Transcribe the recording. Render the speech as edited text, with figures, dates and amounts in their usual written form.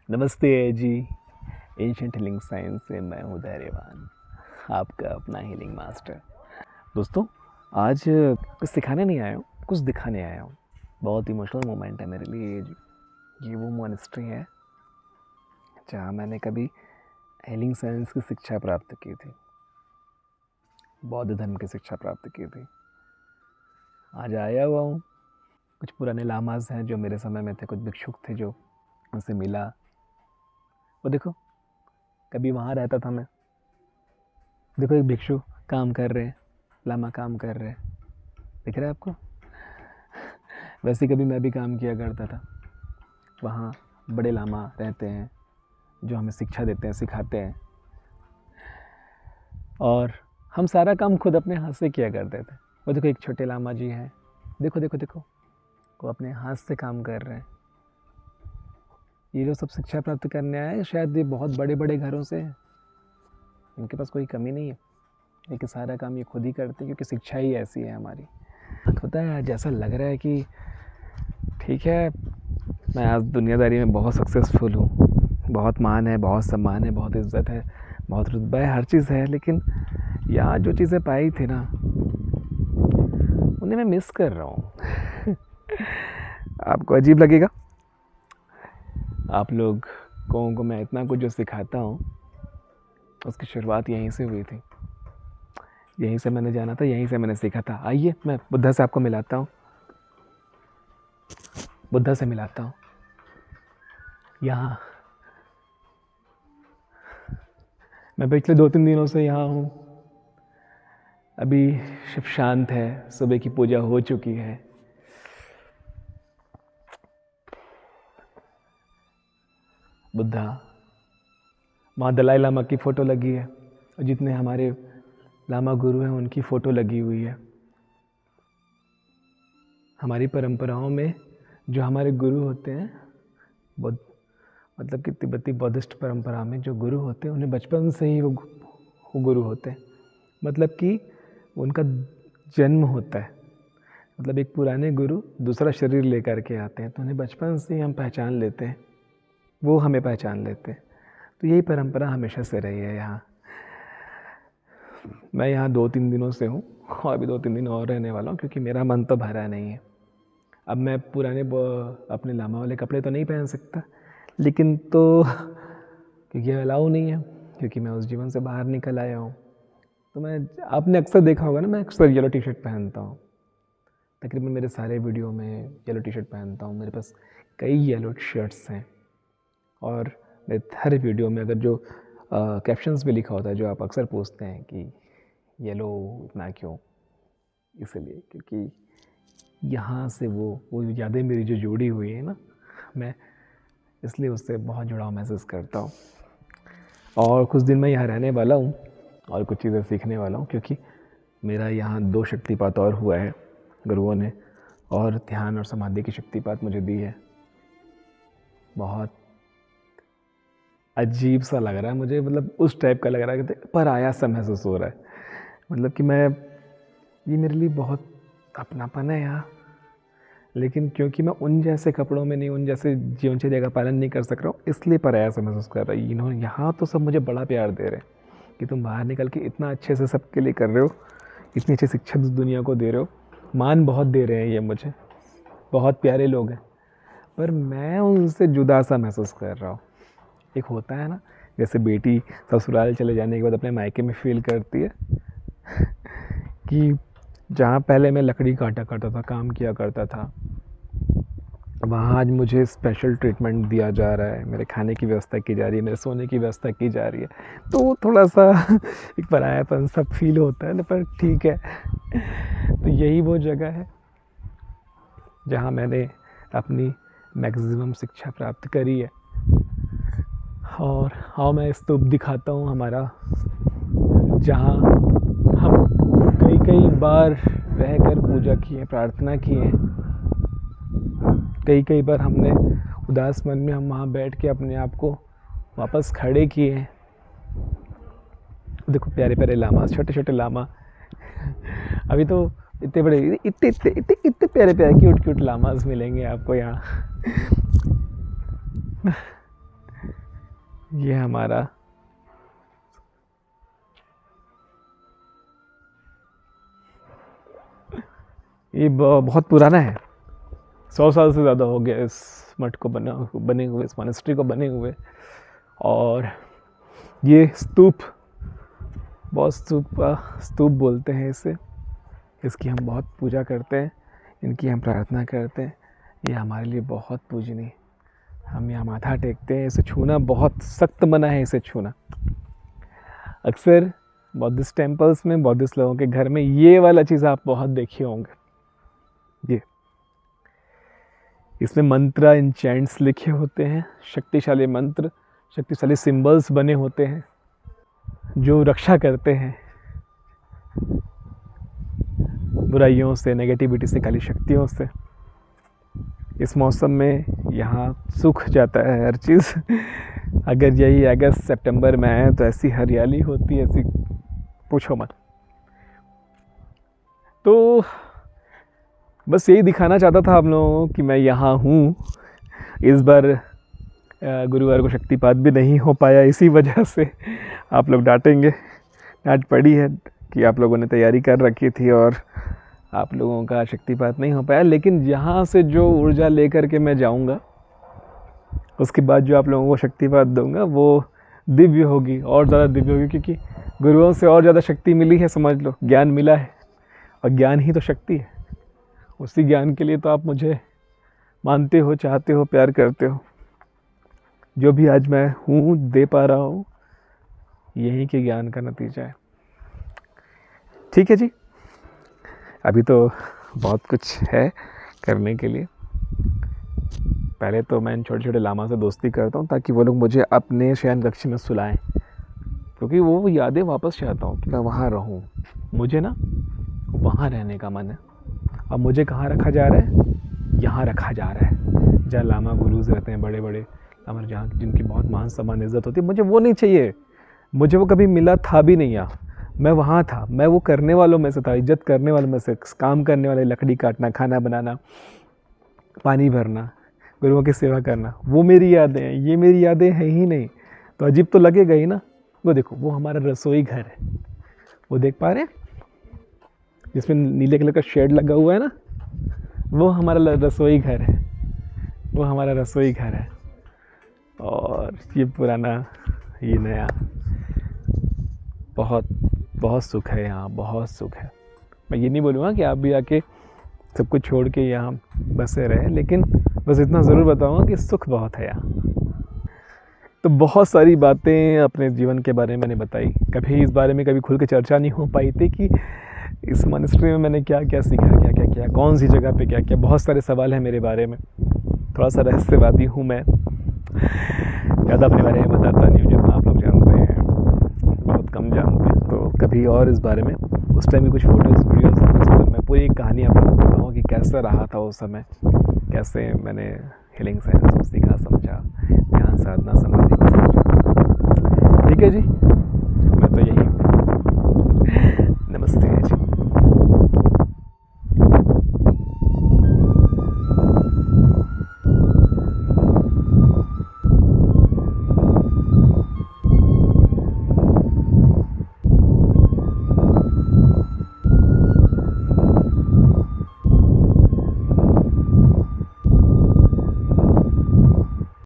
नमस्ते जी। Ancient healing science से मैं हूँ धैर्यवान, आपका अपना हीलिंग मास्टर। दोस्तों, आज कुछ सिखाने नहीं आया हूँ, कुछ दिखाने आया हूँ। बहुत इमोशनल मोमेंट है मेरे लिए। ये वो मॉनेस्ट्री है जहाँ मैंने कभी हीलिंग साइंस की शिक्षा प्राप्त की थी, बौद्ध धर्म की शिक्षा प्राप्त की थी। आज आया हुआ हूँ। कुछ पुराने लामाज हैं जो मेरे समय में थे, कुछ भिक्षुक थे जो उनसे मिला। वो देखो, कभी वहाँ रहता था मैं। देखो, एक भिक्षु काम कर रहे हैं, लामा काम कर रहे हैं, दिख रहा है आपको? वैसे कभी मैं भी काम किया करता था। वहाँ बड़े लामा रहते हैं जो हमें शिक्षा देते हैं, सिखाते हैं, और हम सारा काम खुद अपने हाथ से किया करते थे। वो देखो, एक छोटे लामा जी हैं, देखो देखो देखो, वो अपने हाथ से काम कर रहे हैं। ये जो सब शिक्षा प्राप्त करने आए, शायद ये बहुत बड़े बड़े घरों से हैं, इनके पास कोई कमी नहीं है, लेकिन सारा काम ये खुद ही करते हैं क्योंकि शिक्षा ही ऐसी है हमारी। होता है आज ऐसा लग रहा है कि ठीक है, मैं आज दुनियादारी में बहुत सक्सेसफुल हूँ, बहुत मान है, बहुत सम्मान है, बहुत इज्जत है, बहुत रुतबा है, हर चीज़ है, लेकिन यहाँ जो चीज़ें पाई थी ना, उन्हें मैं मिस कर रहा हूँ। आपको अजीब लगेगा, आप लोगों को मैं इतना कुछ जो सिखाता हूँ उसकी शुरुआत यहीं से हुई थी, यहीं से मैंने जाना था, यहीं से मैंने सीखा था। आइए मैं बुद्धा से आपको मिलाता हूँ, बुद्धा से मिलाता हूँ। यहाँ मैं पिछले 2-3 दिनों से यहाँ हूँ। अभी शिव शांत है, सुबह की पूजा हो चुकी है। बुद्धा, वहाँ दलाई लामा की फ़ोटो लगी है, और जितने हमारे लामा गुरु हैं उनकी फ़ोटो लगी हुई है। हमारी परंपराओं में जो हमारे गुरु होते हैं, मतलब कि तिब्बती बौद्धिस्ट परंपरा में जो गुरु होते हैं, उन्हें बचपन से ही वो गुरु होते हैं। मतलब कि उनका जन्म होता है, मतलब एक पुराने गुरु दूसरा शरीर लेकर के आते हैं, तो उन्हें बचपन से ही हम पहचान लेते हैं, वो हमें पहचान लेते हैं। तो यही परंपरा हमेशा से रही है यहाँ। मैं यहाँ 2-3 दिनों से हूँ, और अभी 2-3 दिन और रहने वाला हूँ, क्योंकि मेरा मन तो भरा नहीं है। अब मैं पुराने अपने लामा वाले कपड़े तो नहीं पहन सकता, लेकिन तो क्योंकि अलाउ नहीं है, क्योंकि मैं उस जीवन से बाहर निकल आया हूँ। तो मैं, आपने अक्सर देखा होगा ना, मैं अक्सर येलो टी शर्ट पहनता हूँ। तकरीबन मेरे सारे वीडियो में येलो टी शर्ट पहनता हूँ। मेरे पास कई येलो शर्ट्स हैं, और मेरे हर वीडियो में अगर जो कैप्शंस भी लिखा होता है, जो आप अक्सर पूछते हैं कि येलो इतना क्यों, इसलिए क्योंकि यहाँ से वो यादें मेरी जो जुड़ी हुई है ना, मैं इसलिए उससे बहुत जुड़ाव महसूस करता हूँ। और कुछ दिन मैं यहाँ रहने वाला हूँ और कुछ चीज़ें सीखने वाला हूँ, क्योंकि मेरा यहाँ 2 शक्तिपात और हुआ है गुरुओं ने, और ध्यान और समाधि की शक्तिपात मुझे दी है। बहुत अजीब सा लग रहा है मुझे, मतलब उस टाइप का लग रहा है कि पराया सा महसूस हो रहा है। मतलब कि ये मेरे लिए बहुत अपनापन है यहाँ, लेकिन क्योंकि मैं उन जैसे कपड़ों में नहीं, उन जैसे जीवनचर्या का पालन नहीं कर सक रहा हूँ, इसलिए पराया सा महसूस कर रहा है। इन्होंने यहाँ तो सब मुझे बड़ा प्यार दे रहे हैं कि तुम बाहर निकल के इतना अच्छे से सबके लिए कर रहे हो, इतनी अच्छी शिक्षा दुनिया को दे रहे हो, मान बहुत दे रहे हैं ये मुझे, बहुत प्यारे लोग हैं, पर मैं उनसे जुदा सा महसूस कर रहा हूँ। एक होता है ना, जैसे बेटी ससुराल चले जाने के बाद अपने मायके में फील करती है कि जहाँ पहले मैं लकड़ी काटा करता था, काम किया करता था, वहाँ आज मुझे स्पेशल ट्रीटमेंट दिया जा रहा है, मेरे खाने की व्यवस्था की जा रही है, मेरे सोने की व्यवस्था की जा रही है, तो थोड़ा सा एक परायापन सब फील होता है ना, पर ठीक है। तो यही वो जगह है जहाँ मैंने अपनी मैक्सिमम शिक्षा प्राप्त करी है। और हाँ, मैं स्तूप दिखाता हूँ हमारा, जहाँ हम कई बार रहकर पूजा किए, प्रार्थना किए, कई बार हमने उदास मन में हम वहाँ बैठ के अपने आप को वापस खड़े किए। देखो प्यारे प्यारे लामा, छोटे छोटे लामा, अभी तो इतने बड़े, इतने प्यारे प्यारे क्यूट क्यूट लामाज मिलेंगे आपको यहाँ। ये हमारा ये बहुत पुराना है, 100 साल से ज़्यादा हो गया इस मठ को बने हुए, इस मॉनेस्ट्री को बने हुए। और ये स्तूप, बहुत स्तूप बोलते हैं इसे, इसकी हम बहुत पूजा करते हैं, इनकी हम प्रार्थना करते हैं। ये हमारे लिए बहुत पूजनीय, हम यहाँ माथा टेकते हैं। इसे छूना बहुत सख्त मना है, इसे छूना। अक्सर बौद्धिस्ट टेम्पल्स में, बौद्धिस्ट लोगों के घर में ये वाला चीज़ आप बहुत देखे होंगे। ये इसमें मंत्र, इंचेंट्स लिखे होते हैं, शक्तिशाली मंत्र, शक्तिशाली सिंबल्स बने होते हैं जो रक्षा करते हैं बुराइयों से, नेगेटिविटी से, काली शक्तियों से। इस मौसम में यहाँ सूख जाता है हर चीज़। अगर यही अगस्त सितंबर में आए तो ऐसी हरियाली होती है, ऐसी पूछो मत। तो बस यही दिखाना चाहता था आप लोगों को कि मैं यहाँ हूँ। इस बार गुरुवार को शक्तिपात भी नहीं हो पाया, इसी वजह से आप लोग डांटेंगे, डांट पड़ी है कि आप लोगों ने तैयारी कर रखी थी और आप लोगों का शक्तिपात नहीं हो पाया। लेकिन यहाँ से जो ऊर्जा लेकर के मैं जाऊँगा, उसके बाद जो आप लोगों को शक्तिपात दूंगा वो दिव्य होगी, और ज़्यादा दिव्य होगी, क्योंकि गुरुओं से और ज़्यादा शक्ति मिली है, समझ लो, ज्ञान मिला है, और ज्ञान ही तो शक्ति है। उसी ज्ञान के लिए तो आप मुझे मानते हो, चाहते हो, प्यार करते हो। जो भी आज मैं हूँ, दे पा रहा हूँ, यही के ज्ञान का नतीजा है। ठीक है जी, अभी तो बहुत कुछ है करने के लिए। पहले तो मैं इन छोटे छोटे लामा से दोस्ती करता हूँ ताकि वो लोग मुझे अपने शयन कक्ष में सुलाएं, क्योंकि वो यादें वापस चाहता हूँ कि मैं वहाँ रहूँ। मुझे ना वहाँ रहने का मन है। अब मुझे कहाँ रखा जा रहा है? यहाँ रखा जा रहा है, जहाँ लामा गुरुज रहते हैं, बड़े बड़े लामा, जहाँ जिनकी बहुत मान सम्मान इज्जत होती है। मुझे वो नहीं चाहिए, मुझे वो कभी मिला था भी नहीं। यहाँ मैं वहाँ था, मैं वो करने वालों में से था, इज्जत करने वालों में से, काम करने वाले, लकड़ी काटना, खाना बनाना, पानी भरना, गुरुओं की सेवा करना, वो मेरी यादें हैं। ये मेरी यादें हैं ही नहीं, तो अजीब तो लगेगा ही ना। वो देखो, वो हमारा रसोई घर है, वो देख पा रहे हैं जिसमें नीले कलर का शेड लगा हुआ है ना, वो हमारा रसोई घर है, वो हमारा रसोई घर है। और ये पुराना, ये नया, बहुत बहुत सुख है यहाँ, बहुत सुख है। मैं ये नहीं बोलूँगा कि आप भी आके सब कुछ छोड़ के यहाँ बसे रहे, लेकिन बस इतना ज़रूर बताऊँगा कि सुख बहुत है यहाँ। तो बहुत सारी बातें अपने जीवन के बारे में मैंने बताई, कभी इस बारे में कभी खुल के चर्चा नहीं हो पाई थी कि इस मॉनेस्ट्री में मैंने क्या क्या सीखा, क्या क्या किया, कौन सी जगह पे क्या क्या। बहुत सारे सवाल हैं मेरे बारे में, थोड़ा सा रहस्यवादी हूँ मैं, ज़्यादा अपने बारे में बताता नहीं हूँ, जितना आप लोग जानते हैं बहुत कम जानते हैं। तो कभी और इस बारे में, उस टाइम की कुछ फ़ोटोज़, वीडियोज़, उस पर मैं पूरी कहानी आप लोगों को बताऊँ कि कैसा रहा था उस समय, कैसे मैंने हीलिंग साइंस को सीखा, समझा, ध्यान साधना, समाधि को समझा। ठीक है जी।